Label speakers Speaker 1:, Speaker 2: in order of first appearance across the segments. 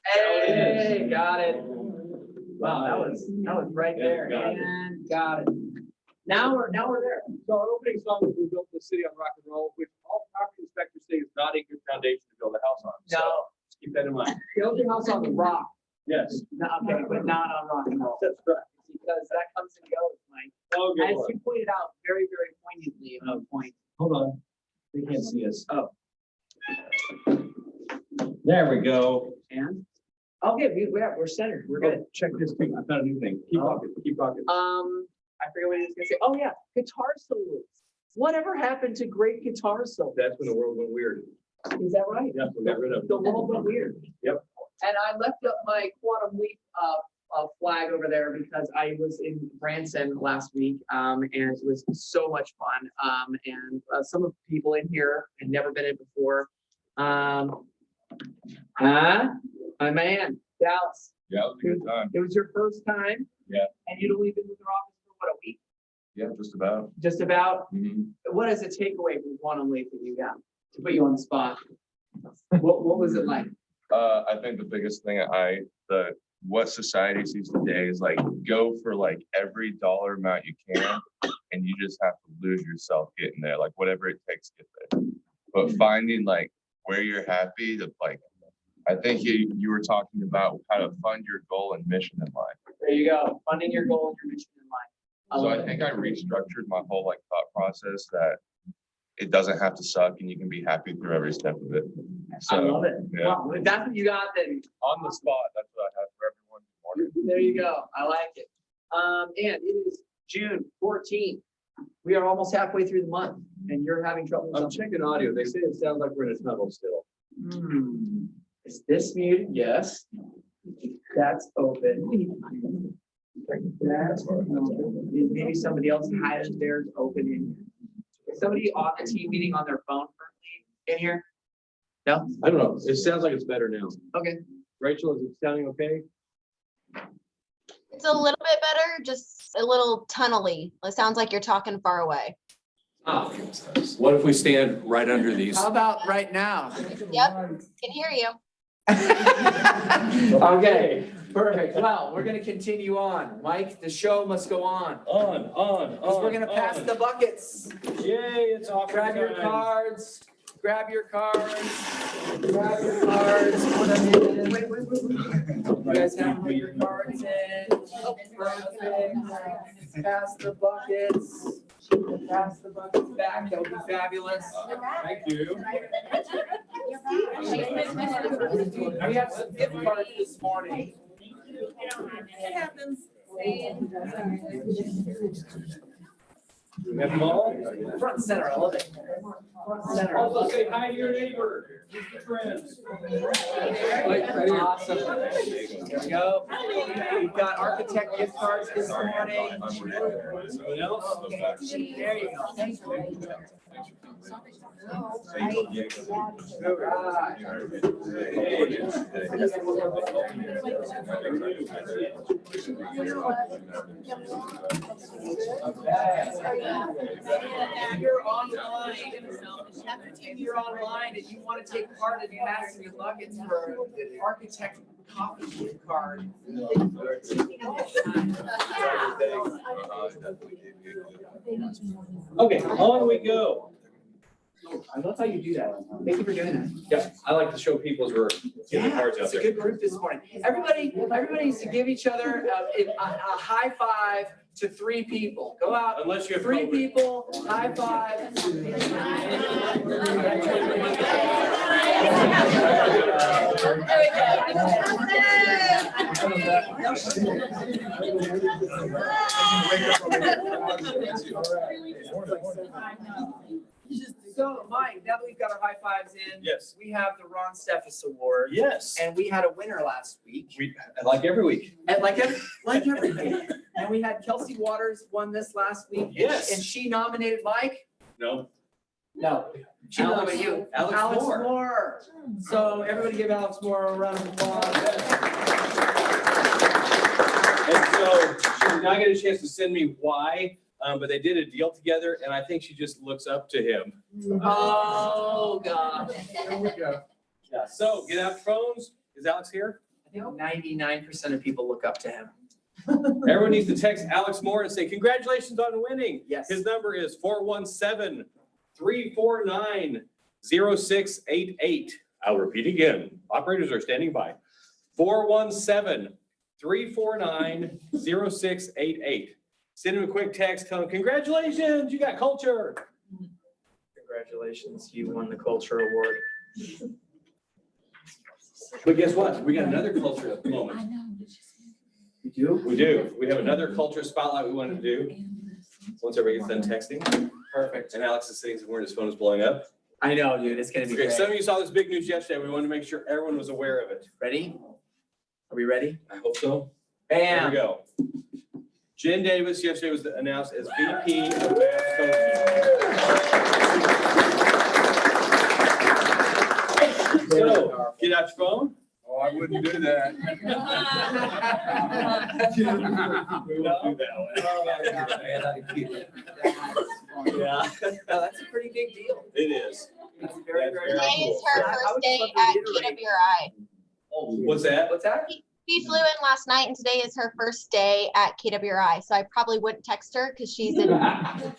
Speaker 1: Hey, got it. Wow, that was right there, and got it. Now we're there.
Speaker 2: So our opening song was "We Built the City on Rock and Roll," which all property inspectors say is not a good foundation to build a house on. So
Speaker 1: No,
Speaker 2: just keep that in mind.
Speaker 1: build your house on the rock.
Speaker 2: Yes,
Speaker 1: No, okay, but not on rock and roll.
Speaker 2: that's right.
Speaker 1: Because that comes and goes, Mike.
Speaker 2: Oh, good
Speaker 1: As
Speaker 2: Lord.
Speaker 1: you pointed out very, very poignantly at one point.
Speaker 2: Hold on. They can't see us.
Speaker 1: Oh,
Speaker 2: There we go.
Speaker 1: and? Okay, we're centered. We're good.
Speaker 2: Check this thing. I found a new thing. Keep talking, keep talking.
Speaker 1: I forget what he was gonna say. Oh, yeah, guitar solos. Whatever happened to great guitar solos?
Speaker 2: That's when the world went weird.
Speaker 1: Is that right?
Speaker 2: Yep, we got rid of
Speaker 1: The
Speaker 2: it.
Speaker 1: world went weird.
Speaker 2: Yep.
Speaker 1: And I left up my Quantum Leap flag over there because I was in Branson last week, and it was so much fun. And some of the people in here had never been in before. My man, Dallas.
Speaker 2: Yeah, it was a good time.
Speaker 1: It was your first time.
Speaker 2: Yeah.
Speaker 1: And you'd only been with your office for what, a week?
Speaker 2: Yeah, just about.
Speaker 1: Just about.
Speaker 2: Mhm.
Speaker 1: What is a takeaway from Quantum Leap that you got to put you on the spot? What was it like?
Speaker 3: I think the biggest thing what society sees today is like go for like every dollar amount you can, and you just have to lose yourself getting there, like whatever it takes to get there. But finding like where you're happy to like, I think you were talking about how to fund your goal and mission in life.
Speaker 1: There you go, funding your goal and your mission in life.
Speaker 3: So
Speaker 1: love
Speaker 3: I
Speaker 1: it.
Speaker 3: think I restructured my whole like thought process that it doesn't have to suck and you can be happy through every step of it.
Speaker 1: I
Speaker 3: So
Speaker 1: love it.
Speaker 3: yeah.
Speaker 1: Wow, if that's what you got, then
Speaker 3: on the spot, that's what I have for everyone. Good morning.
Speaker 1: there you go. I like it. And it is June 14th. We are almost halfway through the month and you're having trouble. with
Speaker 2: I'm
Speaker 1: something.
Speaker 2: checking audio. They say it sounds like we're in a tunnel still.
Speaker 1: Is this muted? Yes. That's open. That's open. Maybe somebody else has theirs open in. Is somebody on the team meeting on their phone currently in here? No?
Speaker 2: I don't know. It sounds like it's better now.
Speaker 1: Okay.
Speaker 2: Rachel, is it sounding okay?
Speaker 4: It's a little bit better, just a little tunnely. It sounds like you're talking far away.
Speaker 5: What if we stand right under these?
Speaker 1: How about right now?
Speaker 4: Yep, can hear you.
Speaker 1: Okay, perfect. Well, we're gonna continue on. Mike, the show must go on.
Speaker 2: On.
Speaker 1: Because we're gonna pass the buckets.
Speaker 2: Yay, it's off.
Speaker 1: Grab your cards. Grab your cards. Grab your cards. Put them in. Wait. You guys have to put your cards in. Perfect. Pass the buckets. Pass the buckets back. That would be fabulous.
Speaker 2: Thank you.
Speaker 1: We have some gift cards this morning.
Speaker 6: It happens.
Speaker 2: We have them all.
Speaker 1: Front and center, I love it. Front and center.
Speaker 2: Also say hi to your neighbor. Meet your friends.
Speaker 1: Awesome. There we go. We've got architect gift cards this morning.
Speaker 2: Someone else?
Speaker 1: There you go. If you're online and you want to take part in passing your buckets for the architect coffee gift card.
Speaker 2: Okay, on we go.
Speaker 1: I love how you do that. Thank you for doing that.
Speaker 2: Yeah, I like to show people as we're getting the cards out
Speaker 1: It's a
Speaker 2: there.
Speaker 1: good group this morning. Everybody needs to give each other a high five to 3 people. Go out,
Speaker 2: Unless you have
Speaker 1: 3
Speaker 2: COVID.
Speaker 1: people, high five. So, Mike, now that we've got our high fives in.
Speaker 2: Yes.
Speaker 1: We have the Ron Steffes Award.
Speaker 2: Yes.
Speaker 1: And we had a winner last week.
Speaker 2: We, like every week.
Speaker 1: And like every week. And we had Kelsey Waters won this last week.
Speaker 2: Yes.
Speaker 1: And she nominated Mike?
Speaker 2: No.
Speaker 1: No. She
Speaker 2: Alex-
Speaker 1: nominated you.
Speaker 2: Alex Moore.
Speaker 1: Moore. So everybody give Alex Moore a round of applause.
Speaker 2: And so she did not get a chance to send me why, but they did a deal together and I think she just looks up to him.
Speaker 1: Oh, God.
Speaker 2: There we go. Yeah, so get out your phones. Is Alex here?
Speaker 1: I think 99% of people look up to him.
Speaker 2: Everyone needs to text Alex Moore and say, congratulations on winning.
Speaker 1: Yes.
Speaker 2: His number is 417-349-0688. I'll repeat again. Operators are standing by. 417-349-0688. Send him a quick text, tell him, congratulations, you got culture.
Speaker 1: Congratulations, you won the culture award.
Speaker 2: But guess what? We got another culture moment.
Speaker 1: You do?
Speaker 2: We do. We have another culture spotlight we wanted to do. Once everybody gets done texting,
Speaker 1: Perfect.
Speaker 2: and Alex is sitting somewhere and his phone is blowing up.
Speaker 1: I know, dude. It's gonna be
Speaker 2: Okay, some
Speaker 1: great.
Speaker 2: of you saw this big news yesterday. We wanted to make sure everyone was aware of it.
Speaker 1: Ready? Are we ready?
Speaker 2: I hope so. There we
Speaker 1: Bam.
Speaker 2: go. Jen Davis yesterday was announced as VP of Mass Coaching. So, get out your phone.
Speaker 3: Oh, I wouldn't do that.
Speaker 2: We won't do that one. Yeah,
Speaker 1: That's a pretty big deal.
Speaker 2: it is.
Speaker 1: It's very, very.
Speaker 4: Today is her
Speaker 1: I
Speaker 4: first
Speaker 1: would
Speaker 4: day
Speaker 1: just love to
Speaker 4: at
Speaker 1: reiterate-
Speaker 4: KWRI.
Speaker 2: What's that?
Speaker 1: What's that?
Speaker 4: She flew in last night and today is her first day at KWRI. So I probably wouldn't text her because she's in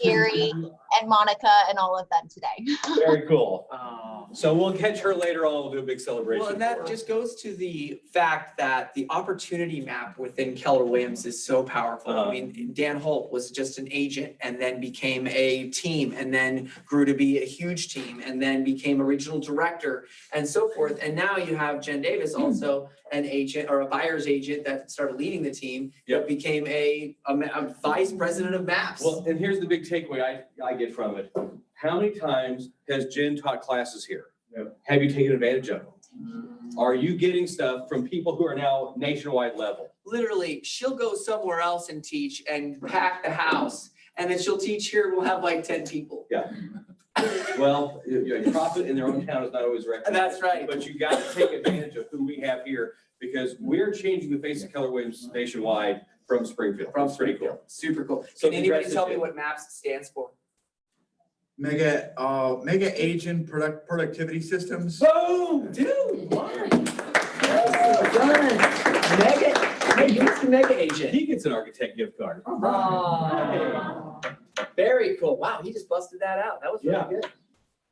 Speaker 4: Gary and Monica and all of them today.
Speaker 2: Very cool.
Speaker 1: Oh.
Speaker 2: So we'll catch her later on. We'll do a big celebration.
Speaker 1: Well, and
Speaker 2: for
Speaker 1: that
Speaker 2: her.
Speaker 1: just goes to the fact that the opportunity map within Keller Williams is so powerful. I mean, Dan Holt was just an agent and then became a team and then grew to be a huge team and then became a regional director and so forth. And now you have Jen Davis, also an agent or a buyer's agent that started leading the team.
Speaker 2: Yep.
Speaker 1: Became a vice president of maps.
Speaker 2: Well, and here's the big takeaway I get from it. How many times has Jen taught classes here?
Speaker 3: Yep.
Speaker 2: Have you taken advantage of them? Are you getting stuff from people who are now nationwide level?
Speaker 1: Literally, she'll go somewhere else and teach and pack the house. And then she'll teach here, we'll have like 10 people.
Speaker 2: Well, profit in their own town is not always recognized.
Speaker 1: That's right.
Speaker 2: But you got to take advantage of who we have here because we're changing the face of Keller Williams nationwide from Springfield.
Speaker 1: From
Speaker 2: Pretty cool.
Speaker 1: Super cool.
Speaker 2: So
Speaker 1: Can anybody
Speaker 2: congrats
Speaker 1: tell
Speaker 2: to
Speaker 1: me
Speaker 2: Jen.
Speaker 1: what MAPS stands for?
Speaker 7: Mega agent productivity systems.
Speaker 1: Boom, dude, why? Done. Mega, hey, give us the mega agent.
Speaker 2: He gets an architect gift card.
Speaker 1: Oh, very cool. Wow, he just busted that out. That was really
Speaker 2: Yeah.
Speaker 1: good.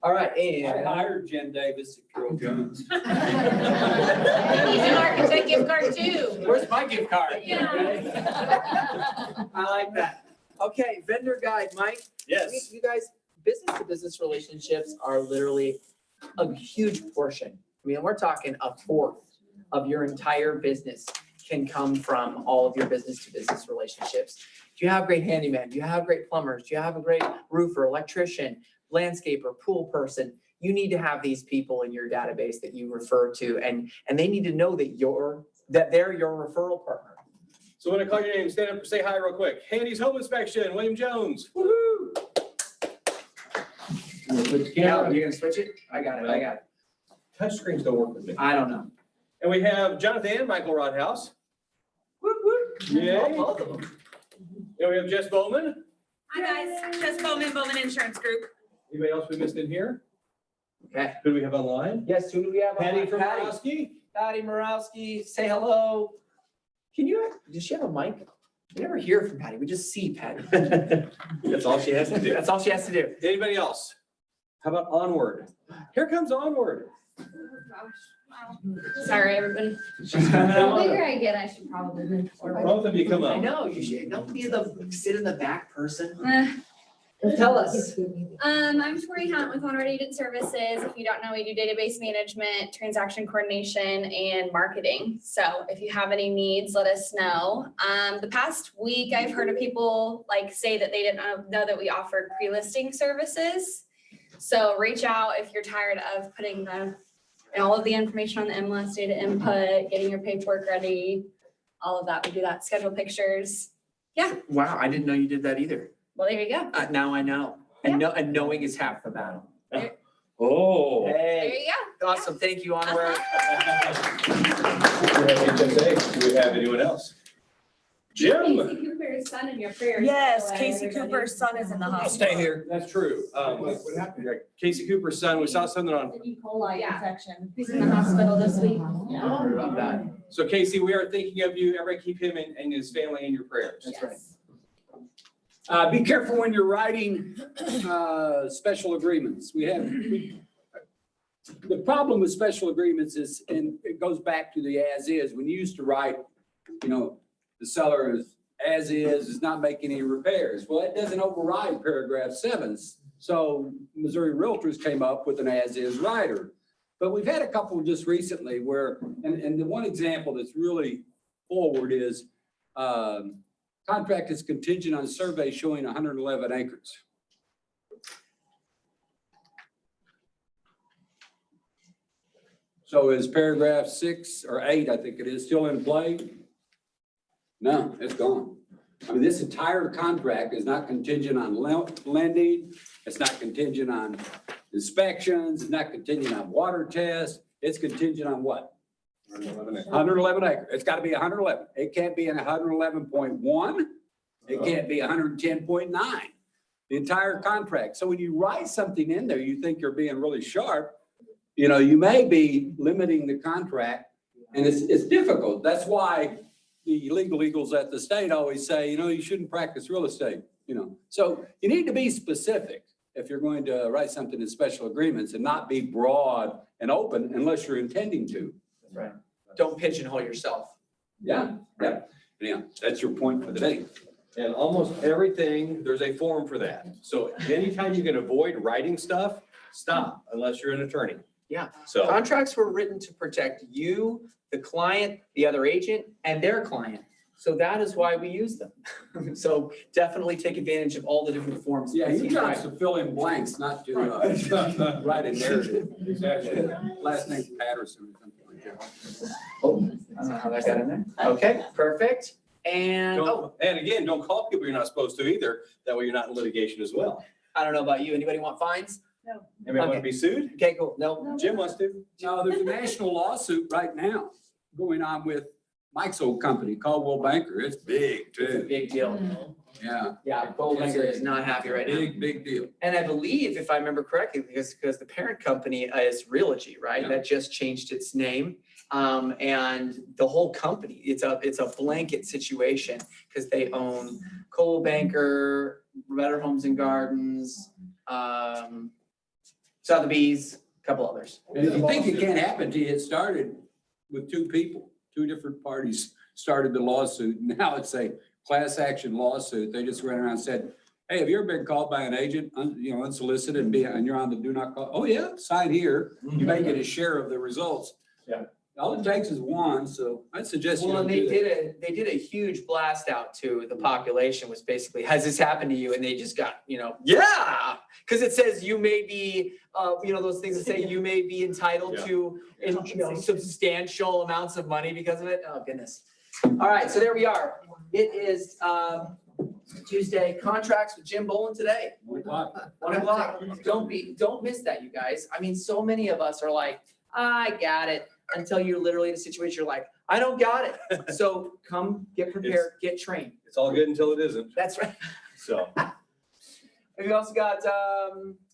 Speaker 1: All right, and.
Speaker 2: hired Jen Davis at Carroll Jones.
Speaker 6: He's an architect gift card too.
Speaker 1: Where's my gift card?
Speaker 6: Yeah.
Speaker 1: I like that. Okay, vendor guide, Mike.
Speaker 2: Yes.
Speaker 1: You guys, business to business relationships are literally a huge portion. I mean, we're talking a fourth of your entire business can come from all of your business to business relationships. Do you have great handyman? Do you have great plumbers? Do you have a great roofer, electrician, landscaper, pool person? You need to have these people in your database that you refer to, and they need to know that they're your referral partner.
Speaker 2: So when I call your name, stand up and say hi real quick. Handy's Home Inspection, William Jones. Woo-hoo.
Speaker 1: Yeah, you're gonna switch it? I got it.
Speaker 2: Touch screens don't work with me.
Speaker 1: I don't know.
Speaker 2: And we have Jonathan and Michael Rodhouse.
Speaker 1: Whoop, whoop.
Speaker 2: Yay.
Speaker 1: Both of them.
Speaker 2: And we have Jess Bowman.
Speaker 6: Hi guys, Jess Bowman, Bowman Insurance Group.
Speaker 2: Anybody else we missed in here?
Speaker 1: Okay.
Speaker 2: Who do we have online?
Speaker 1: Yes, who do we have?
Speaker 2: Patty
Speaker 1: online?
Speaker 2: from
Speaker 1: Patty.
Speaker 2: Morowski.
Speaker 1: Patty Morowski, say hello. Does she have a mic? We never hear from Patty. We just see Patty.
Speaker 2: That's all she has to do.
Speaker 1: That's all she has to do.
Speaker 2: Anybody else? How about Onward? Here comes Onward.
Speaker 6: Sorry, everybody.
Speaker 2: She's coming
Speaker 6: The
Speaker 2: out.
Speaker 6: bigger I get, I should probably move forward.
Speaker 2: Both of you come
Speaker 1: I
Speaker 2: up.
Speaker 1: know, you should, don't be sit in the back person.
Speaker 6: Eh.
Speaker 1: Tell us.
Speaker 8: I'm Tori Hunt with Onward Agent Services. If you don't know, we do database management, transaction coordination, and marketing. So if you have any needs, let us know. The past week, I've heard of people say that they didn't know that we offered pre-listing services. So reach out if you're tired of putting all of the information on the MLS, data input, getting your paperwork ready, all of that. We do that, schedule pictures.
Speaker 1: Wow, I didn't know you did that either.
Speaker 8: Well, there you go.
Speaker 1: Now I know. And knowing is half the battle.
Speaker 2: Oh.
Speaker 8: There
Speaker 1: Hey,
Speaker 8: you go.
Speaker 1: awesome. Thank you, Onward.
Speaker 2: Do we have anyone else? Jim.
Speaker 8: Casey Cooper's son in your prayers.
Speaker 6: Yes,
Speaker 8: by the way,
Speaker 6: Casey
Speaker 8: everybody.
Speaker 6: Cooper's son is in the
Speaker 5: I'll
Speaker 6: hospital.
Speaker 5: stay here.
Speaker 2: That's true.
Speaker 7: What happened?
Speaker 2: Casey Cooper's son, we saw something on.
Speaker 6: E. coli
Speaker 8: Yeah.
Speaker 6: infection.
Speaker 8: He's in the hospital this week.
Speaker 2: Heard about that. So Casey, we are thinking of you. Everybody keep him and his family in your prayers.
Speaker 8: That's right.
Speaker 9: Be careful when you're writing special agreements. The problem with special agreements is, and it goes back to the as is, when you used to write, the seller is as is not making any repairs. Well, it doesn't override paragraph 7. So Missouri Realtors came up with an as is rider. But we've had a couple just recently where, and the one example that's really forward is, contract is contingent on survey showing 111 acres. So is paragraph 6 or 8, I think it is, still in play? No, it's gone. I mean, this entire contract is not contingent on lending. It's not contingent on inspections. It's not contingent on water tests. It's contingent on what? 111 acres. It's got to be 111. It can't be in 111.1. It can't be 110.9. The entire contract. So when you write something in there, you think you're being really sharp, you may be limiting the contract, and it's difficult. That's why the legal eagles at the state always say, you shouldn't practice real estate, So you need to be specific if you're going to write something in special agreements and not be broad and open unless you're intending to.
Speaker 1: Right. Don't pigeonhole yourself.
Speaker 9: Yeah, that's your point for the day.
Speaker 2: And almost everything, there's a form for that. So anytime you can avoid writing stuff, stop unless you're an attorney.
Speaker 1: Yeah.
Speaker 2: So,
Speaker 1: Contracts were written to protect you, the client, the other agent, and their client. So that is why we use them. So definitely take advantage of all the different forms.
Speaker 9: Yeah, your job's to fill in blanks, not to write a narrative.
Speaker 2: exactly.
Speaker 9: Last name Patterson or something like that.
Speaker 1: Oh, I don't know how that got in there. Okay, perfect. And,
Speaker 2: And again, don't call people you're not supposed to either. That way you're not in litigation as well.
Speaker 1: I don't know about you. Anybody want fines?
Speaker 2: Anybody want to
Speaker 1: Okay.
Speaker 2: be sued?
Speaker 1: Okay, cool. No.
Speaker 2: Jim wants to.
Speaker 9: No, there's a national lawsuit right now going on with Mike's old company, Caldwell Banker. It's big
Speaker 1: It's a
Speaker 9: too.
Speaker 1: big deal.
Speaker 9: Yeah,
Speaker 1: Yeah, Goldberger is not happy right now.
Speaker 9: big deal.
Speaker 1: And I believe, if I remember correctly, because the parent company is Realogy, right?
Speaker 9: Yeah.
Speaker 1: That just changed its name. And the whole company, it's a blanket situation because they own Coldwell Banker, Better Homes and Gardens, Sotheby's, a couple others.
Speaker 9: And if you think it can't happen to you, it started with two people, two different parties started the lawsuit. Now it's a class action lawsuit. They just ran around and said, hey, have you ever been called by an agent, unsolicited and you're on the do not call? Oh, yeah, sign here. You may get a share of the results.
Speaker 2: Yeah.
Speaker 9: All it takes is one, so I'd suggest you
Speaker 1: Well,
Speaker 9: don't
Speaker 1: and
Speaker 9: do that.
Speaker 1: they did a huge blast out to the population, was basically, has this happened to you? And they just got, yeah, because it says you may be, those things that say you may be entitled
Speaker 2: Yeah.
Speaker 1: to, substantial amounts of money because of it. Oh, goodness. All right, so there we are. It is Tuesday, contracts with Jim Bolin today.
Speaker 9: 1 o'clock.
Speaker 1: 1 o'clock. Don't miss that, you guys. I mean, so many of us are like, I got it, until you're literally in a situation, you're like, I don't got it. So come get prepared, get trained.
Speaker 2: It's all good until it isn't.
Speaker 1: That's right.
Speaker 2: So.
Speaker 1: And we also got,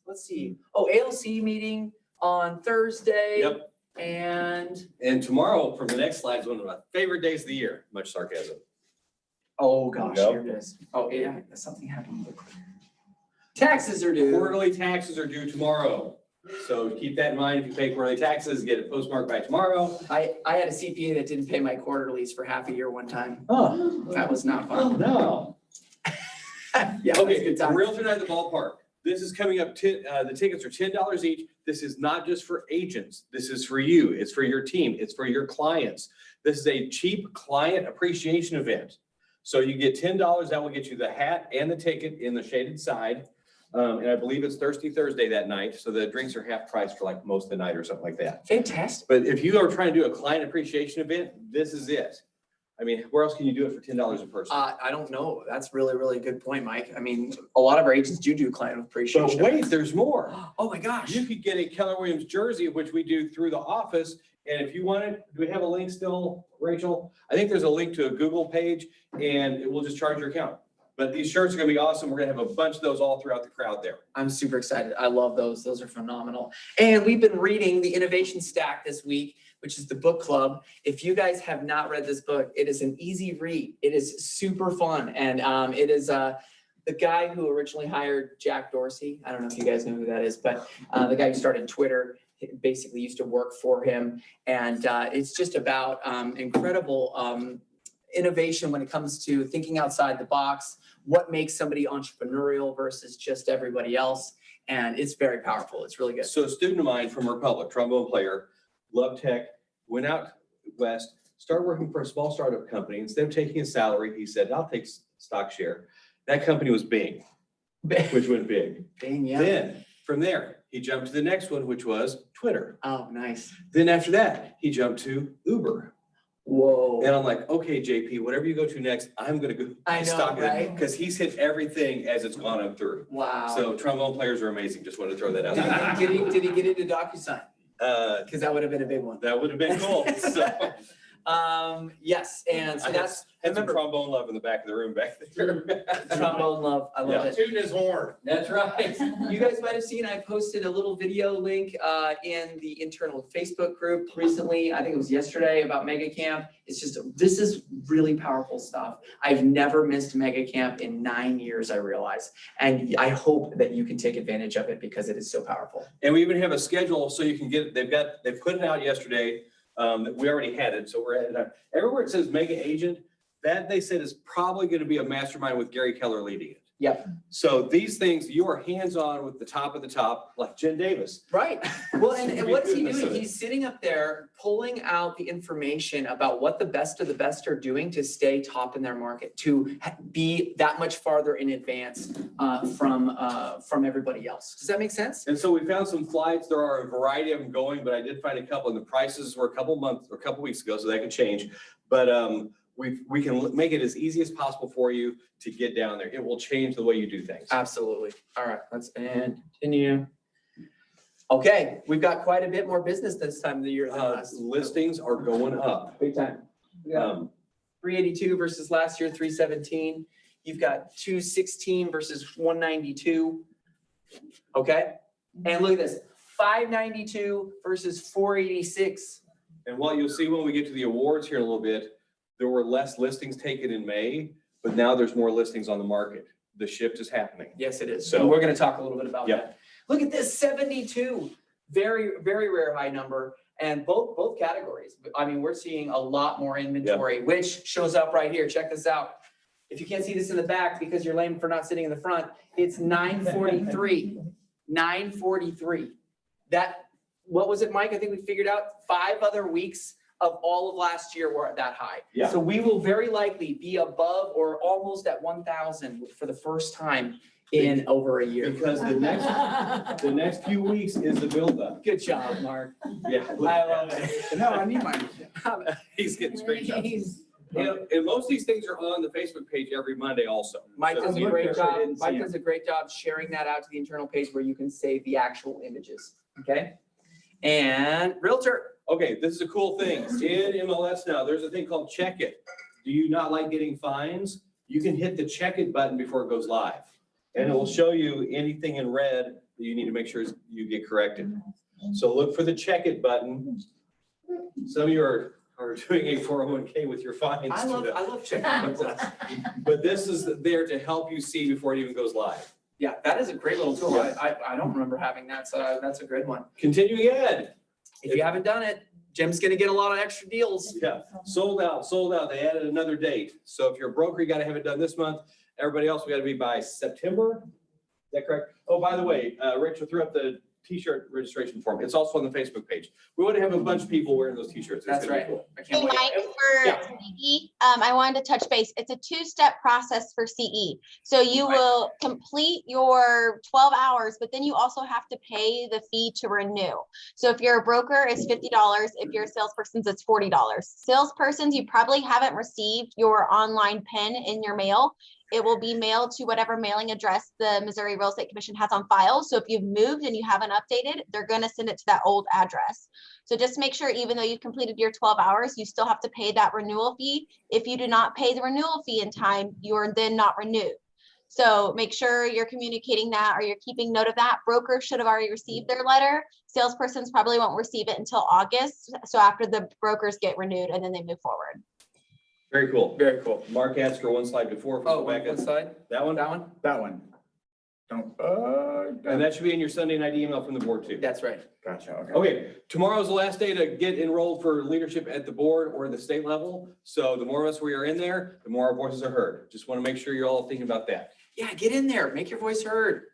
Speaker 1: let's see, ALC meeting on Thursday.
Speaker 2: Yep. And tomorrow from the next slide is one of my favorite days of the year. Much sarcasm.
Speaker 1: Oh, gosh,
Speaker 2: Yep.
Speaker 1: here it is. Oh, yeah, something happened. Taxes are due.
Speaker 2: Quarterly taxes are due tomorrow. So keep that in mind. If you pay quarterly taxes, get it postmarked by tomorrow.
Speaker 1: I had a CPA that didn't pay my quarterlies for half a year one time.
Speaker 2: Oh,
Speaker 1: That was not fun.
Speaker 2: no.
Speaker 1: Yeah, it was a
Speaker 2: Okay,
Speaker 1: good time.
Speaker 2: Realtor Night at the Ballpark. This is coming up, the tickets are $10 each. This is not just for agents. This is for you. It's for your team. It's for your clients. This is a cheap client appreciation event. So you get $10, that will get you the hat and the ticket in the shaded side. And I believe it's Thursday that night. So the drinks are half price for like most of the night or something like that.
Speaker 1: Fantastic.
Speaker 2: But if you are trying to do a client appreciation event, this is it. I mean, where else can you do it for $10 a person?
Speaker 1: I don't know. That's really, really good point, Mike. I mean, a lot of our agents do client appreciation.
Speaker 2: But wait, there's more.
Speaker 1: Oh my gosh.
Speaker 2: You could get a Keller Williams jersey, which we do through the office, And if you want it, do we have a link still, Rachel? I think there's a link to a Google page and it will just charge your account. But these shirts are gonna be awesome. We're gonna have a bunch of those all throughout the crowd there.
Speaker 1: I'm super excited. I love those. Those are phenomenal. And we've been reading the Innovation Stack this week, which is the book club. If you guys have not read this book, it is an easy read. It is super fun. And it is the guy who originally hired Jack Dorsey. I don't know if you guys know who that is, but the guy who started Twitter basically used to work for him. And it's just about incredible innovation when it comes to thinking outside the box, what makes somebody entrepreneurial versus just everybody else. And it's very powerful. It's really good.
Speaker 2: So a student of mine from Republic, trombone player, loved tech, went out west, started working for a small startup company. Instead of taking a salary, he said, I'll take stock share. That company was Bing, which went big.
Speaker 1: Dang, yeah.
Speaker 2: Then from there, he jumped to the next one, which was Twitter.
Speaker 1: Oh, nice.
Speaker 2: Then after that, he jumped to Uber.
Speaker 1: Whoa.
Speaker 2: And I'm like, okay, JP, whatever you go to next, I'm gonna go.
Speaker 1: I know, right?
Speaker 2: Because he's hit everything as it's gone up through.
Speaker 1: Wow.
Speaker 2: So trombone players are amazing. Just wanted to throw that out there.
Speaker 1: Did he get into DocuSign? Because that would have been a big one.
Speaker 2: That would have been cool. So
Speaker 1: Yes, and so
Speaker 2: I
Speaker 1: that's,
Speaker 2: had some
Speaker 1: remember,
Speaker 2: trombone love in the back of the room back there.
Speaker 1: trombone love, I love it.
Speaker 7: Tooting his horn.
Speaker 1: That's right. You guys might have seen, I posted a little video link in the internal Facebook group recently. I think it was yesterday about Mega Camp. It's just, this is really powerful stuff. I've never missed Mega Camp in 9 years, I realize. And I hope that you can take advantage of it because it is so powerful.
Speaker 2: And we even have a schedule so you can get, they put it out yesterday. We already had it, so we're at it. Everywhere it says Mega Agent, that they said is probably going to be a mastermind with Gary Keller leading it.
Speaker 1: Yep.
Speaker 2: So these things, you are hands-on with the top of the top, like Jen Davis.
Speaker 1: Right. Well, and
Speaker 2: Should be
Speaker 1: what is he
Speaker 2: doing this
Speaker 1: doing?
Speaker 2: of it.
Speaker 1: He's sitting up there pulling out the information about what the best of the best are doing to stay top in their market, to be that much farther in advance from everybody else. Does that make sense?
Speaker 2: And so we found some flights. There are a variety of them going, but I did find a couple, and the prices were a couple weeks ago, so that could change. But we can make it as easy as possible for you to get down there. It will change the way you do things.
Speaker 1: Absolutely. All right, let's continue. Okay, we've got quite a bit more business this time of the year than last.
Speaker 2: Listings are going up.
Speaker 1: Big time. We got
Speaker 2: Um,
Speaker 1: 382 versus last year, 317. You've got 216 versus 192. Okay, and look at this, 592 versus 486.
Speaker 2: And what you'll see when we get to the awards here in a little bit, there were less listings taken in May, but now there's more listings on the market. The shift is happening.
Speaker 1: Yes, it is.
Speaker 2: So-
Speaker 1: So we're gonna talk a little bit about
Speaker 2: Yep.
Speaker 1: that. Look at this, 72, very, very rare high number. And both categories. I mean, we're seeing a lot more inventory, which shows up right here. Check this out. If you can't see this in the back because you're lame for not sitting in the front, it's 943, 943. That, what was it, Mike? I think we figured out 5 other weeks of all of last year were at that high.
Speaker 2: Yeah.
Speaker 1: So we will very likely be above or almost at 1,000 for the first time in over a year.
Speaker 2: Because the next few weeks is the buildup.
Speaker 1: Good job, Mark.
Speaker 2: Yeah.
Speaker 1: I love it.
Speaker 7: No, I need mine.
Speaker 2: He's getting screenshots. And most of these things are on the Facebook page every Monday also.
Speaker 1: Mike
Speaker 2: So
Speaker 1: does a
Speaker 2: you
Speaker 1: great job,
Speaker 2: didn't see
Speaker 1: Mike
Speaker 2: it.
Speaker 1: does a great job sharing that out to the internal page where you can save the actual images, okay? And Realtor,
Speaker 2: Okay, this is a cool thing. In MLS now, there's a thing called Check It. Do you not like getting fines? You can hit the Check It button before it goes live. And it will show you anything in red that you need to make sure you get corrected. So look for the Check It button. Some of you are doing a 401k with your fines.
Speaker 1: I love checking things out.
Speaker 2: But this is there to help you see before it even goes live.
Speaker 1: Yeah, that is a great little tool. I don't remember having that, so that's a good one.
Speaker 2: Continuing ed.
Speaker 1: If you haven't done it, Jim's gonna get a lot of extra deals.
Speaker 2: Yeah, sold out. They added another date. So if you're a broker, you gotta have it done this month. Everybody else, we gotta be by September. Is that correct? Oh, by the way, Rachel threw up the t-shirt registration form. It's also on the Facebook page. We want to have a bunch of people wearing those t-shirts. It's
Speaker 1: That's
Speaker 2: gonna be
Speaker 1: right.
Speaker 2: cool.
Speaker 1: I
Speaker 4: Hey,
Speaker 1: can't wait.
Speaker 4: Mike, for
Speaker 2: Yeah.
Speaker 4: CE, I wanted to touch base. It's a 2-step process for CE. So you
Speaker 1: Right.
Speaker 4: will complete your 12 hours, but then you also have to pay the fee to renew. So if you're a broker, it's $50. If you're a salesperson, it's $40. Salespersons, you probably haven't received your online pin in your mail. it will be mailed to whatever mailing address the Missouri Real Estate Commission has on file. So if you've moved and you haven't updated, they're going to send it to that old address. So just make sure, even though you've completed your 12 hours, you still have to pay that renewal fee. If you do not pay the renewal fee in time, you are then not renewed. So make sure you're communicating that, or you're keeping note of that. Brokers should have already received their letter. Salespersons probably won't receive it until August. So after the brokers get renewed, and then they move forward.
Speaker 2: Very cool.
Speaker 1: Very cool.
Speaker 2: Mark asked for one slide before.
Speaker 1: Oh,
Speaker 2: Rebecca.
Speaker 1: one side,
Speaker 2: That one?
Speaker 1: that one?
Speaker 7: That one. Don't,
Speaker 2: And that should be in your Sunday night email from the board too.
Speaker 1: That's right.
Speaker 7: gotcha, okay.
Speaker 2: Okay, tomorrow's the last day to get enrolled for leadership at the board or the state level. So the more of us we are in there, the more our voices are heard. Just want to make sure you're all thinking about that.
Speaker 1: Yeah, get in there, make your voice heard,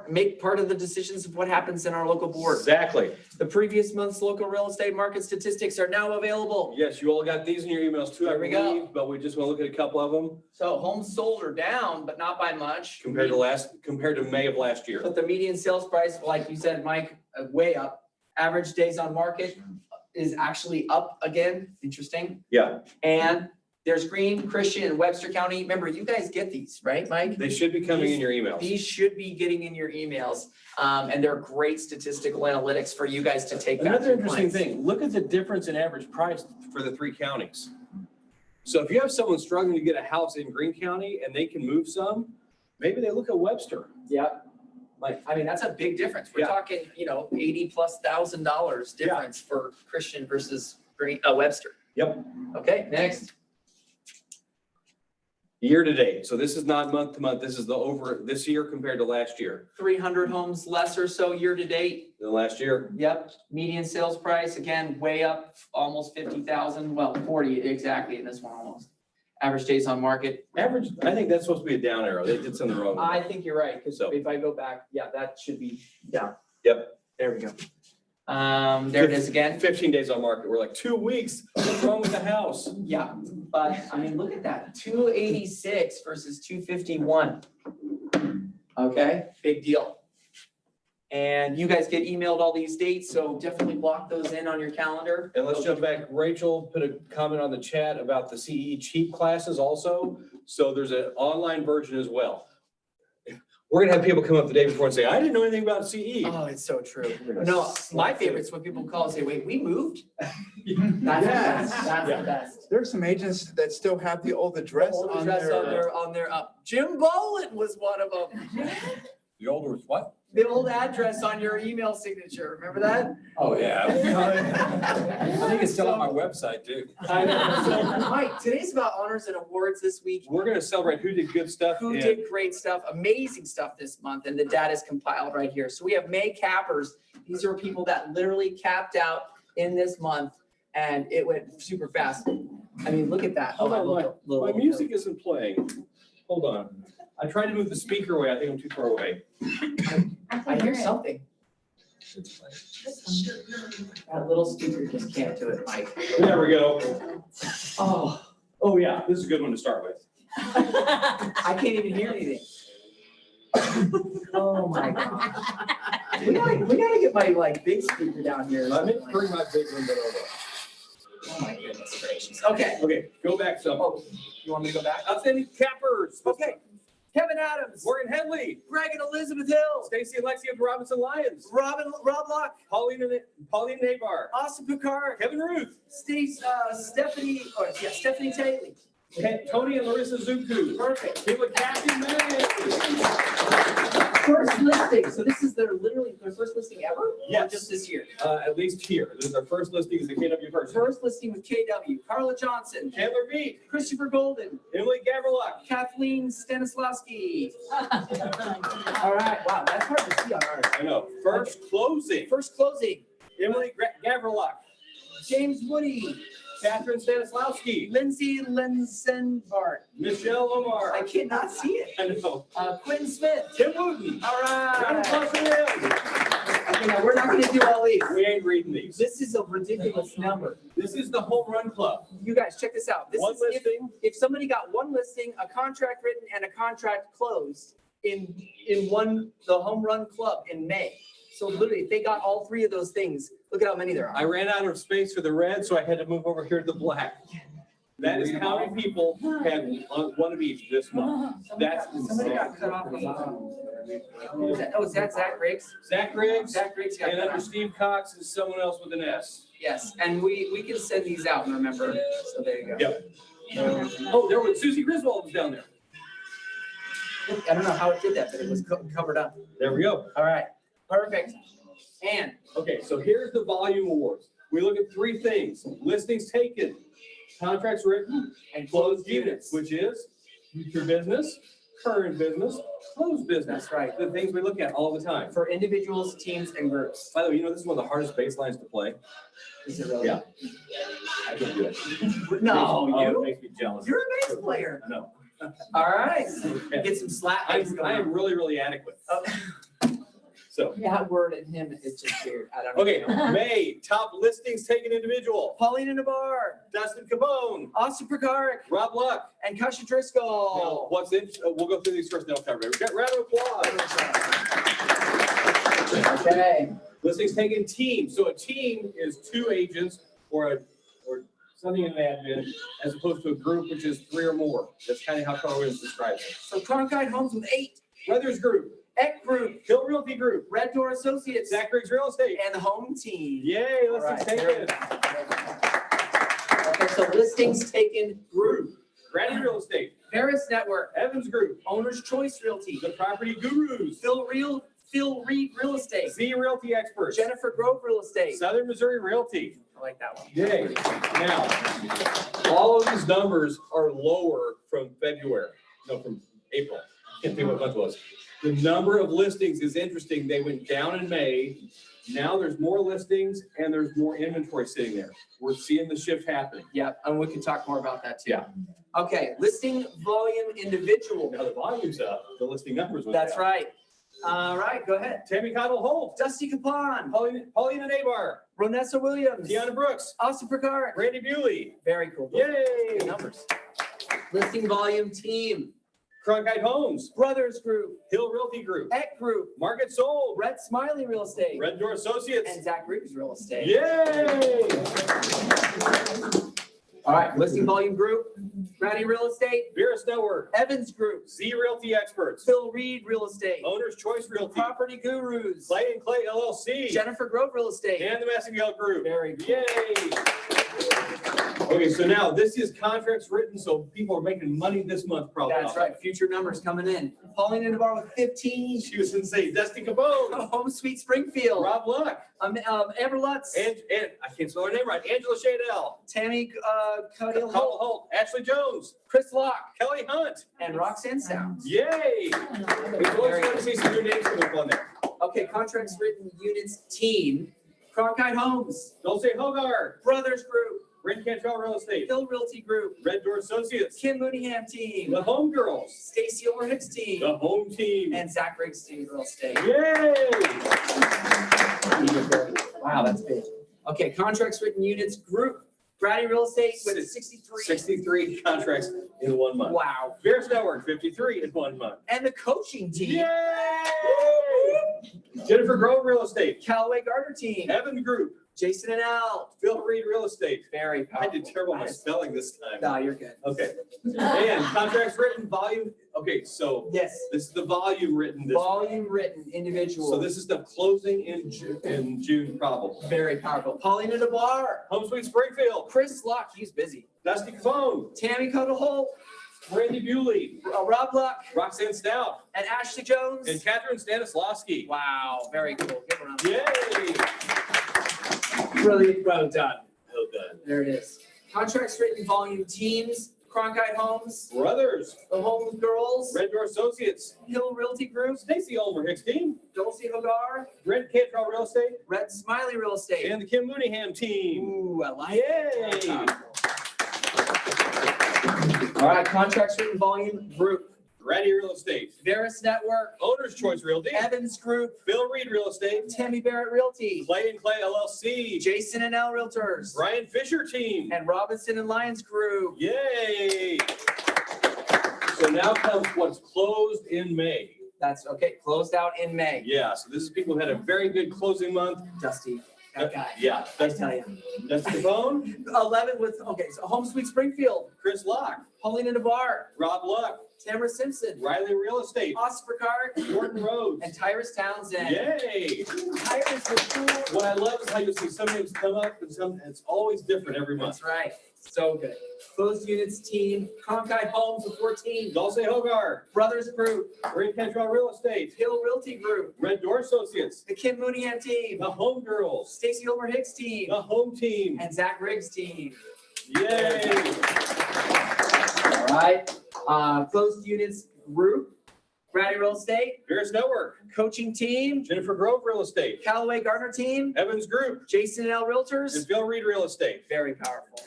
Speaker 1: make part of the decisions of what happens in our local board.
Speaker 2: Exactly.
Speaker 1: The previous month's local real estate market statistics are now available.
Speaker 2: Yes, you all got these in your emails too, I
Speaker 1: There we go.
Speaker 2: believe, but we just want to look at a couple of them
Speaker 1: So homes sold are down, but not by much.
Speaker 2: compared to May of last year.
Speaker 1: But the median sales price, like you said, Mike, way up. Average days on market is actually up again. Interesting.
Speaker 2: Yeah,
Speaker 1: And there's Greene, Christian, and Webster County. Remember, you guys get these, right, Mike?
Speaker 2: they should be coming in your emails.
Speaker 1: These should be getting in your emails. And they're great statistical analytics for you guys to take back.
Speaker 2: Another
Speaker 1: to
Speaker 2: interesting
Speaker 1: clients.
Speaker 2: thing, look at the difference in average price for the three counties. So if you have someone struggling to get a house in Greene County and they can move some, maybe they look at Webster.
Speaker 1: Yep. Like, I mean, that's a big difference. We're
Speaker 2: Yeah.
Speaker 1: talking, $80,000+ difference for Christian versus Webster.
Speaker 2: Yep.
Speaker 1: Okay, next.
Speaker 2: Year to date. So this is not month to month. This is this year compared to last year.
Speaker 1: 300 homes less or so year to date.
Speaker 2: Than last year.
Speaker 1: Yep. Median sales price, again, way up, almost 50,000, well, 40 exactly in this one almost. Average days on market.
Speaker 2: Average, I think that's supposed to be a down arrow. They did something wrong.
Speaker 1: I think you're right, because
Speaker 2: So-
Speaker 1: if I go back, yeah, that should be down.
Speaker 2: Yep.
Speaker 1: There we go. There it is again.
Speaker 2: 15 days on market. We're like 2 weeks. What's wrong with the house?
Speaker 1: Yeah, but I mean, look at that, 286 versus 251. Okay, big deal. And you guys get emailed all these dates, so definitely block those in on your calendar.
Speaker 2: And let's jump back. Rachel put a comment on the chat about the CE cheap classes also. So there's an online version as well. We're gonna have people come up the day before and say, I didn't know anything about CE.
Speaker 1: Oh, it's so true. No, my favorite's when people call and say, wait, we moved? That's the best, that's the best.
Speaker 7: There's some agents that still have the old address
Speaker 1: Old
Speaker 7: on
Speaker 1: address
Speaker 7: their.
Speaker 1: on their, Jim Bolin was one of them.
Speaker 5: The older was what?
Speaker 1: The old address on your email signature, remember that?
Speaker 5: Oh, yeah. I think it's still on my website too.
Speaker 1: I know. So, Mike, today's about honors and awards this week.
Speaker 2: We're gonna celebrate who did good stuff.
Speaker 1: Who
Speaker 2: and-
Speaker 1: did great stuff, amazing stuff this month, and the data is compiled right here. So we have May cappers. These are people that literally capped out in this month, and it went super fast. I mean, look at that.
Speaker 2: Hold on,
Speaker 1: Little-
Speaker 2: my music isn't playing. Hold on. I tried to move the speaker away. I think I'm too far away.
Speaker 1: I hear something. That little speaker just can't do it, Mike.
Speaker 2: There we go.
Speaker 1: Oh,
Speaker 2: Yeah, this is a good one to start with.
Speaker 1: I can't even hear anything. Oh my God. We gotta get my big speaker down here.
Speaker 2: Let me bring my big window over.
Speaker 1: Oh my goodness gracious. Okay.
Speaker 2: Okay, go back some.
Speaker 1: Oh, you want me to go back?
Speaker 2: Authentic cappers.
Speaker 1: Okay. Kevin Adams,
Speaker 2: Morgan Headley,
Speaker 1: Greg and Elizabeth Hill,
Speaker 2: Stacy and Lexi of the Robinson Lions,
Speaker 1: Rob Locke,
Speaker 2: Pauline Navar,
Speaker 1: Austin Picard,
Speaker 2: Kevin Ruth,
Speaker 1: Stephanie Taylor.
Speaker 2: Tony and Larissa Zuku.
Speaker 1: Perfect.
Speaker 2: Here with Kathy May.
Speaker 1: First listing. So this is literally their first listing ever? Or
Speaker 2: Yes.
Speaker 1: just this year?
Speaker 2: At least here. This is our first listing as a KW person.
Speaker 1: First listing with KW. Carla Johnson,
Speaker 2: Chandler Beat,
Speaker 1: Christopher Golden,
Speaker 2: Emily Gavriluk.
Speaker 1: Kathleen Stanislawski. All right. Wow, that's hard to see on ours.
Speaker 2: I know. First closing.
Speaker 1: First closing.
Speaker 2: Emily Gavriluk,
Speaker 1: James Woody,
Speaker 2: Catherine Stanislawski,
Speaker 1: Lindsay Lenzenbart.
Speaker 2: Michelle Omar.
Speaker 1: I cannot see it.
Speaker 2: I know.
Speaker 1: Quinn Smith.
Speaker 2: Tim Wooten.
Speaker 1: All
Speaker 2: Round of applause
Speaker 1: right.
Speaker 2: for him.
Speaker 1: Okay, now we're not gonna do all these.
Speaker 2: We ain't reading these.
Speaker 1: This is a ridiculous number.
Speaker 2: This is the home run club.
Speaker 1: You guys, check this out. This
Speaker 2: One
Speaker 1: is
Speaker 2: listing.
Speaker 1: if somebody got one listing, a contract written, and a contract closed in the home run club in May. So literally, if they got all three of those things, look at how many there
Speaker 2: I
Speaker 1: are.
Speaker 2: ran out of space for the red, so I had to move over here to the black. That is how many people have one of each this month. That's
Speaker 1: Somebody got cut off. Oh, is that Zach Riggs?
Speaker 2: Zach Riggs,
Speaker 1: Zach Riggs got
Speaker 2: and
Speaker 1: cut
Speaker 2: under
Speaker 1: off.
Speaker 2: Steve Cox is someone else with an S.
Speaker 1: Yes, and we can send these out, remember? So there you go.
Speaker 2: Yep. Oh, there was Susie Griswold was down there.
Speaker 1: I don't know how it did that, but it was covered up.
Speaker 2: There we go.
Speaker 1: All right, perfect. And
Speaker 2: Okay, so here's the volume awards. We look at three things: listings taken, contracts written, and closed units, which is future business, current business, closed business.
Speaker 1: that's right.
Speaker 2: The things we look at all the time.
Speaker 1: For individuals, teams, and groups.
Speaker 2: By the way, you know this is one of the hardest bass lines to play.
Speaker 1: Is it really?
Speaker 2: Yeah. I can do it.
Speaker 1: No,
Speaker 2: Oh, it
Speaker 1: you?
Speaker 2: makes me jealous.
Speaker 1: You're a bass player.
Speaker 2: I know.
Speaker 1: All right.
Speaker 2: Okay.
Speaker 1: Get some slap.
Speaker 2: I
Speaker 1: bass going
Speaker 2: am
Speaker 1: on.
Speaker 2: really, really adequate.
Speaker 1: Oh.
Speaker 2: So,
Speaker 1: That word in him is just weird. I don't know.
Speaker 2: okay, May, top listings taken individual.
Speaker 1: Paulina Nabar,
Speaker 2: Dustin Cabone,
Speaker 1: Austin Prakarik,
Speaker 2: Rob Luck.
Speaker 1: and Kasha
Speaker 2: Now,
Speaker 1: Driscoll.
Speaker 2: what's in, we'll go through these first, then I'll cover it. We've got round of applause.
Speaker 1: Okay.
Speaker 2: Listings taken team. So a team is two agents or something in an admin, as opposed to a group, which is three or more. That's kind of how Carl Williams describes it.
Speaker 1: So Cronkite Homes with 8,
Speaker 2: Brothers Group,
Speaker 1: Eck Group,
Speaker 2: Hill Realty Group,
Speaker 1: Red Door Associates,
Speaker 2: Zach Riggs Real Estate.
Speaker 1: and the home team.
Speaker 2: Yay,
Speaker 1: All
Speaker 2: listings
Speaker 1: right, very
Speaker 2: taken.
Speaker 1: Okay, so listings taken group,
Speaker 2: Granny Real Estate,
Speaker 1: Veris Network,
Speaker 2: Evans Group,
Speaker 1: Owner's Choice Realty,
Speaker 2: The Property Gurus,
Speaker 1: Phil Reed Real Estate,
Speaker 2: Z Realty Experts,
Speaker 1: Jennifer Grove Real Estate.
Speaker 2: Southern Missouri Realty.
Speaker 1: I like that one.
Speaker 2: Yay. Now, all of these numbers are lower from February, no, from April. Can't think what month it was. The number of listings is interesting. They went down in May. Now there's more listings and there's more inventory sitting there. We're seeing the shift happening.
Speaker 1: Yeah, and we can talk more about that too.
Speaker 2: Yeah.
Speaker 1: Okay, listing volume individual.
Speaker 2: Now the volume's up, the listing numbers went
Speaker 1: That's
Speaker 2: down.
Speaker 1: right. All right, go ahead.
Speaker 2: Tammy Cottle Holt,
Speaker 1: Dusty Capon,
Speaker 2: Paulina Nabar,
Speaker 1: Ronessa Williams,
Speaker 2: Deanna Brooks,
Speaker 1: Austin Prakarik.
Speaker 2: Randy Bewley.
Speaker 1: Very cool.
Speaker 2: Yay.
Speaker 1: Good numbers. Listing volume team,
Speaker 2: Cronkite Homes,
Speaker 1: Brothers Group,
Speaker 2: Hill Realty Group,
Speaker 1: Eck Group,
Speaker 2: Market Sold,
Speaker 1: Red Smiley Real Estate,
Speaker 2: Red Door Associates.
Speaker 1: and Zach Riggs Real Estate.
Speaker 2: Yay.
Speaker 1: All right, listing volume group, Granny Real Estate,
Speaker 2: Veris Network,
Speaker 1: Evans Group,
Speaker 2: Z Realty Experts,
Speaker 1: Phil Reed Real Estate,
Speaker 2: Owner's Choice Realty,
Speaker 1: Property Gurus,
Speaker 2: Clay and Clay LLC,
Speaker 1: Jennifer Grove Real Estate.
Speaker 2: and the Massengale Group.
Speaker 1: Very cool.
Speaker 2: Yay. Okay, so now this is contracts written, so people are making money this month probably.
Speaker 1: That's right, future numbers coming in. Paulina Navar with 15,
Speaker 2: She was insane. Dusty Capone,
Speaker 1: Home Sweet Springfield,
Speaker 2: Rob Luck,
Speaker 1: Amber Lutz,
Speaker 2: and I can't spell her name right, Angela Shadell,
Speaker 1: Tammy Cuddill
Speaker 2: Cottle
Speaker 1: Holt,
Speaker 2: Holt, Ashley Jones,
Speaker 1: Chris Locke,
Speaker 2: Kelly Hunt.
Speaker 1: and Roxanne Sounds.
Speaker 2: Yay. We've always wanted to see some new names come up on there.
Speaker 1: Okay, contracts written units team, Cronkite Homes,
Speaker 2: Don't say Hogarth,
Speaker 1: Brothers Group,
Speaker 2: Brent Cantrell Real Estate,
Speaker 1: Hill Realty Group,
Speaker 2: Red Door Associates,
Speaker 1: Kim Mooneyham team,
Speaker 2: the Home Girls,
Speaker 1: Stacy Overhicks team,
Speaker 2: the Home Team.
Speaker 1: and Zach Riggs team Real Estate.
Speaker 2: Yay.
Speaker 1: Wow, that's big. Okay, contracts written units group, Grady Real Estate with 63.
Speaker 2: 63 contracts in 1 month.
Speaker 1: Wow.
Speaker 2: Veris Network, 53 in 1 month.
Speaker 1: And the coaching team,
Speaker 2: Yay! Jennifer Grove Real Estate,
Speaker 1: Callaway Gardner team,
Speaker 2: Evan Group,
Speaker 1: Jason and Al.
Speaker 2: Phil Reed Real Estate.
Speaker 1: Very
Speaker 2: I
Speaker 1: powerful.
Speaker 2: did terrible on my spelling this time.
Speaker 1: No, you're good.
Speaker 2: Okay. And contracts written, volume, okay, so
Speaker 1: Yes,
Speaker 2: this is the volume written this.
Speaker 1: volume written, individual.
Speaker 2: So this is the closing in June probably.
Speaker 1: Very powerful. Paulina Navar,
Speaker 2: Home Sweet Springfield,
Speaker 1: Chris Locke, he's busy.
Speaker 2: Dusty Capone,
Speaker 1: Tammy Cuddill Holt,
Speaker 2: Randy Bewley,
Speaker 1: Rob Luck,
Speaker 2: Roxanne Stout,
Speaker 1: and Ashley Jones.
Speaker 2: and Catherine Stanislawski.
Speaker 1: Wow, very cool. Give her a round.
Speaker 2: Yay!
Speaker 1: Really well done.
Speaker 2: Well done.
Speaker 1: There it is. Contracts written volume teams, Cronkite Homes,
Speaker 2: Brothers,
Speaker 1: the Home Girls,
Speaker 2: Red Door Associates,
Speaker 1: Hill Realty Group,
Speaker 2: Stacy Ulmer Hicks team,
Speaker 1: Dulcie Hogar,
Speaker 2: Brent Cantrell Real Estate,
Speaker 1: Red Smiley Real Estate.
Speaker 2: and the Kim Mooneyham team.
Speaker 1: Ooh, I like
Speaker 2: Yay!
Speaker 1: it. All right, contracts written volume group,
Speaker 2: Ready Real Estate,
Speaker 1: Veris Network,
Speaker 2: Owner's Choice Realty,
Speaker 1: Evans Group,
Speaker 2: Phil Reed Real Estate,
Speaker 1: Tammy Barrett Realty,
Speaker 2: Clay and Clay LLC,
Speaker 1: Jason and L Realtors,
Speaker 2: Brian Fisher team.
Speaker 1: and Robinson and Lyons Group.
Speaker 2: Yay! So now comes what's closed in May.
Speaker 1: That's okay, closed out in May.
Speaker 2: Yeah, so this is people who had a very good closing month.
Speaker 1: Dusty. that guy.
Speaker 2: Yeah,
Speaker 1: I tell you.
Speaker 2: Dusty Capone,
Speaker 1: 11 with, okay, so Home Sweet Springfield,
Speaker 2: Chris Locke,
Speaker 1: Paulina Navarre,
Speaker 2: Rob Luck,
Speaker 1: Tamara Simpson,
Speaker 2: Riley Real Estate,
Speaker 1: Oscar Picard,
Speaker 2: Jordan Rhodes.
Speaker 1: and Tyrus Townsend.
Speaker 2: Yay!
Speaker 1: Tyrus was cool.
Speaker 2: What I love is how you'll see some names come up and it's always different every month.
Speaker 1: That's right. So good. Closed units team, Cronkite Homes with 14,
Speaker 2: Dulce Hogar,
Speaker 1: Brothers Group,
Speaker 2: Ray Cantrell Real Estate,
Speaker 1: Hill Realty Group,
Speaker 2: Red Door Associates,
Speaker 1: the Kim Mooneyham team,
Speaker 2: the Home Girls,
Speaker 1: Stacy Ulmer Hicks team,
Speaker 2: the Home Team.
Speaker 1: and Zach Riggs team.
Speaker 2: Yay!
Speaker 1: All right. Closed units group, Grady Real Estate,
Speaker 2: Veris Network,
Speaker 1: coaching team,
Speaker 2: Jennifer Grove Real Estate,
Speaker 1: Callaway Gardner team,
Speaker 2: Evans Group,
Speaker 1: Jason and L Realtors.
Speaker 2: and Phil Reed Real Estate.
Speaker 1: Very powerful.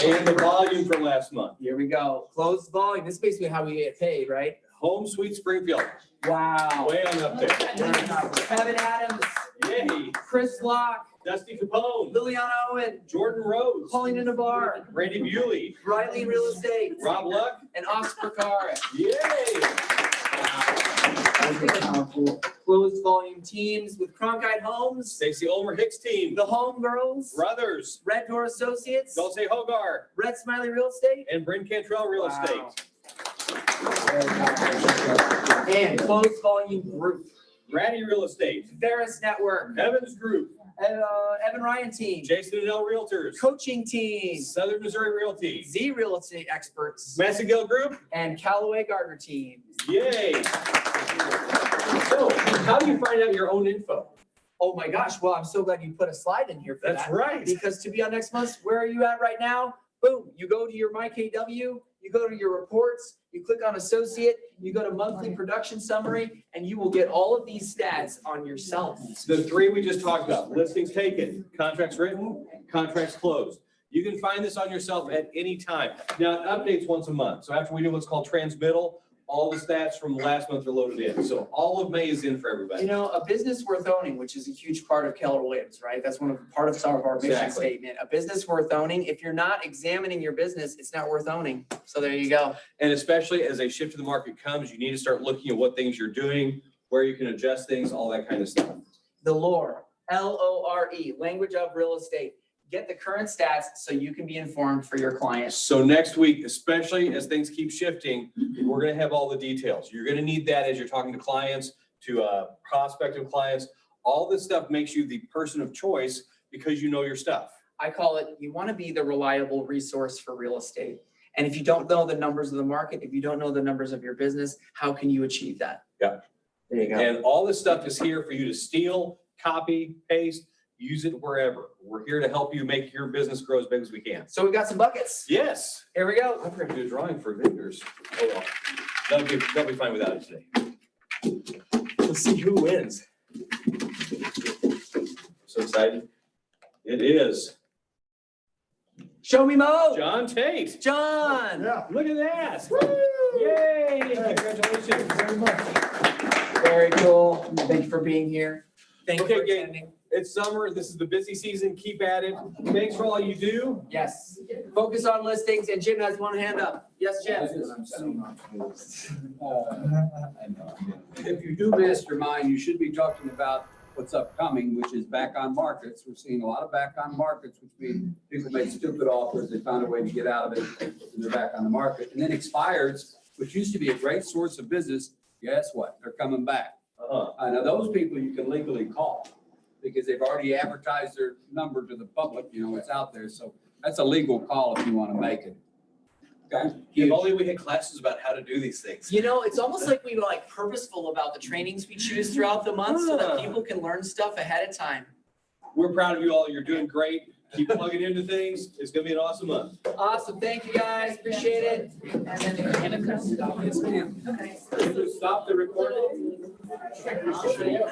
Speaker 2: And the volume for last month.
Speaker 1: Here we go. Closed volume. This is basically how we get paid, right?
Speaker 2: Home Sweet Springfield,
Speaker 1: Wow.
Speaker 2: way on up there.
Speaker 1: Kevin Adams,
Speaker 2: Yay!
Speaker 1: Chris Locke,
Speaker 2: Dusty Capone,
Speaker 1: Liliana Owen,
Speaker 2: Jordan Rhodes,
Speaker 1: Paulina Navarre,
Speaker 2: Randy Bewley,
Speaker 1: Riley Real Estate,
Speaker 2: Rob Luck.
Speaker 1: and Oscar Picard.
Speaker 2: Yay!
Speaker 1: Closed volume teams with Cronkite Homes,
Speaker 2: Stacy Ulmer Hicks Team,
Speaker 1: the Home Girls,
Speaker 2: Brothers,
Speaker 1: Red Door Associates,
Speaker 2: Dulce Hogar,
Speaker 1: Red Smiley Real Estate,
Speaker 2: and Bryn Cantrell Real
Speaker 1: Wow.
Speaker 2: Estate.
Speaker 1: and closed volume group,
Speaker 2: Ratty Real Estate,
Speaker 1: Veris Network,
Speaker 2: Evans Group,
Speaker 1: Evan Ryan team,
Speaker 2: Jason and L Realtors,
Speaker 1: coaching team,
Speaker 2: Southern Missouri Realty,
Speaker 1: Z Real Estate Experts,
Speaker 2: Massagill Group.
Speaker 1: and Callaway Gardner team.
Speaker 2: Yay! So, how do you find out your own info?
Speaker 1: Oh my gosh, well, I'm so glad you put a slide in here for
Speaker 2: That's
Speaker 1: that.
Speaker 2: right.
Speaker 1: Because to be on next month, where are you at right now? Boom, you go to your MyKW, you go to your reports, you click on associate, you go to monthly production summary, and you will get all of these stats on yourself.
Speaker 2: The three we just talked about, listings taken, contracts written, contracts closed. You can find this on yourself at any time. Now, it updates once a month. So after we do what's called transmittal, all the stats from last month are loaded in. So all of May is in for
Speaker 1: You
Speaker 2: everybody.
Speaker 1: know, a business worth owning, which is a huge part of Keller Williams, right? That's part of some of our mission
Speaker 2: Exactly.
Speaker 1: statement. A business worth owning. If you're not examining your business, it's not worth owning. So there you go.
Speaker 2: And especially as a shift to the market comes, you need to start looking at what things you're doing, where you can adjust things, all that kind of stuff.
Speaker 1: The lore, LORE, language of real estate. Get the current stats so you can be informed for your clients.
Speaker 2: So next week, especially as things keep shifting, we're gonna have all the details. You're gonna need that as you're talking to clients, to prospective clients. All this stuff makes you the person of choice because you know your stuff.
Speaker 1: I call it, you want to be the reliable resource for real estate. And if you don't know the numbers of the market, if you don't know the numbers of your business, how can you achieve that?
Speaker 2: Yeah.
Speaker 1: There you go.
Speaker 2: And all this stuff is here for you to steal, copy, paste, use it wherever. We're here to help you make your business grow as big as we can.
Speaker 1: So we got some buckets.
Speaker 2: Yes.
Speaker 1: Here we go.
Speaker 2: I forgot to do a drawing for vendors. Oh, well. That'll be fine without it today. Let's see who wins. So excited. It is
Speaker 1: Show me Mo.
Speaker 2: John Tate.
Speaker 1: John.
Speaker 7: Yeah.
Speaker 2: Look at that. Yay. Congratulations.
Speaker 7: Very much.
Speaker 1: Very cool. Thank you for being here. Thank you
Speaker 2: Okay,
Speaker 1: for
Speaker 2: gang.
Speaker 1: attending.
Speaker 2: It's summer. This is the busy season. Keep at it. Thanks for all you do.
Speaker 1: Yes. Focus on listings, and Jim has one hand up. Yes, Jim.
Speaker 9: If you do mastermind, you should be talking about what's upcoming, which is back on markets. We're seeing a lot of back on markets, which means people made stupid offers, they found a way to get out of it, and they're back on the market. And then expireds, which used to be a great source of business, guess what? They're coming back. Now, those people you can legally call because they've already advertised their number to the public, it's out there. So that's a legal call if you want to make it. Okay?
Speaker 2: If only we had classes about how to do these things.
Speaker 1: You know, it's almost like we were like purposeful about the trainings we choose throughout the month so that people can learn stuff ahead of time.
Speaker 2: We're proud of you all. You're doing great. Keep plugging into things. It's gonna be an awesome month.
Speaker 1: Awesome. Thank you, guys. Appreciate it.
Speaker 9: Yes, ma'am. Stop the recording.
Speaker 6: Oh, yeah.